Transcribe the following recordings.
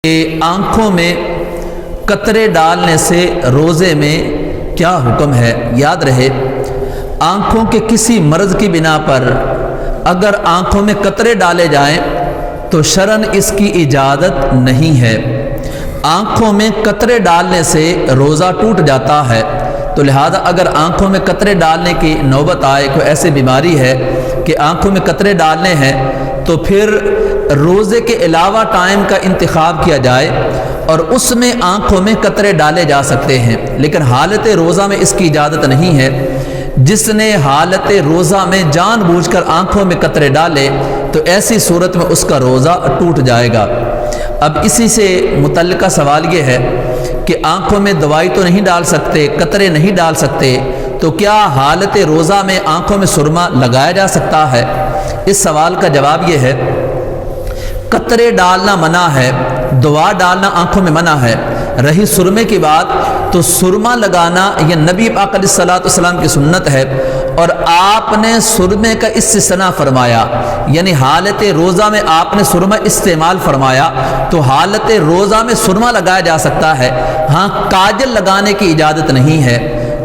کہ آنکھوں میں قطرے ڈالنے سے روزے میں کیا حکم ہے؟ یاد رہے، آنکھوں کے کسی مرض کی بنا پر اگر آنکھوں میں قطرے ڈالے جائیں تو شرعاً اس کی اجازت نہیں ہے۔ آنکھوں میں قطرے ڈالنے سے روزہ ٹوٹ جاتا ہے، تو لہذا اگر آنکھوں میں قطرے ڈالنے کی نوبت آئے، کوئی ایسی بیماری ہے کہ آنکھوں میں قطرے ڈالنے ہیں، تو پھر روزے کے علاوہ ٹائم کا انتخاب کیا جائے اور اس میں آنکھوں میں قطرے ڈالے جا سکتے ہیں، لیکن حالت روزہ میں اس کی اجازت نہیں ہے۔ جس نے حالت روزہ میں جان بوجھ کر آنکھوں میں قطرے ڈالے تو ایسی صورت میں اس کا روزہ ٹوٹ جائے گا۔ اب اسی سے متعلقہ سوال یہ ہے کہ آنکھوں میں دوائی تو نہیں ڈال سکتے، قطرے نہیں ڈال سکتے، تو کیا حالت روزہ میں آنکھوں میں سرما لگایا جا سکتا ہے؟ اس سوال کا جواب یہ ہے، قطرے ڈالنا منع ہے، دوا ڈالنا آنکھوں میں منع ہے۔ رہی سرمے کی بات، تو سرما لگانا یہ نبی پاک علیہ الصلوۃ والسلام کی سنت ہے، اور آپ نے سرمے کا استثناء فرمایا، یعنی حالت روزہ میں آپ نے سرما استعمال فرمایا، تو حالت روزہ میں سرما لگایا جا سکتا ہے۔ ہاں، کاجل لگانے کی اجازت نہیں ہے۔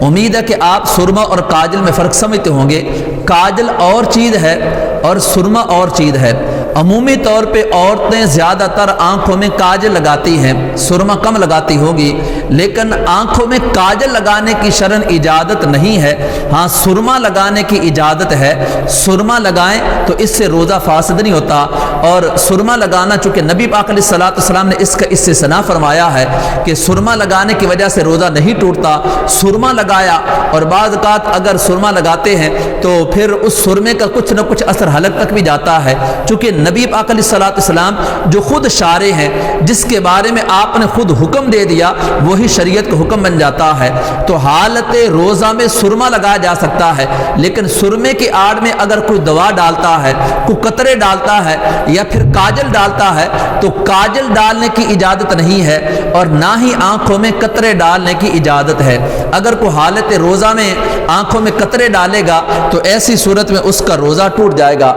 امید ہے کہ آپ سرما اور کاجل میں فرق سمجھتے ہوں گے۔ کاجل اور چیز ہے اور سرما اور چیز ہے۔ عمومی طور پہ عورتیں زیادہ تر آنکھوں میں کاجل لگاتی ہیں، سرما کم لگاتی ہوگی، لیکن آنکھوں میں کاجل لگانے کی شرعاً اجازت نہیں ہے۔ ہاں، سرما لگانے کی اجازت ہے، سرما لگائیں تو اس سے روزہ فاسد نہیں ہوتا، اور سرما لگانا چونکہ نبی پاک علیہ الصلوۃ والسلام نے اس کا استثناء فرمایا ہے کہ سرما لگانے کی وجہ سے روزہ نہیں ٹوٹتا۔ سرما لگایا، اور بعض اوقات اگر سرما لگاتے ہیں تو پھر اس سرمے کا کچھ نہ کچھ اثر حلق تک بھی جاتا ہے، چونکہ نبی پاک علیہ الصلوۃ والسلام جو خود شارع ہیں، جس کے بارے میں آپ نے خود حکم دے دیا، وہی شریعت کا حکم بن جاتا ہے۔ تو حالت روزہ میں سرما لگایا جا سکتا ہے، لیکن سرمے کی آڑ میں اگر کوئی دوا ڈالتا ہے، کوئی قطرے ڈالتا ہے یا پھر کاجل ڈالتا ہے، تو کاجل ڈالنے کی اجازت نہیں ہے اور نہ ہی آنکھوں میں قطرے ڈالنے کی اجازت ہے۔ اگر کوئی حالت روزہ میں آنکھوں میں قطرے ڈالے گا تو ایسی صورت میں اس کا روزہ ٹوٹ جائے گا۔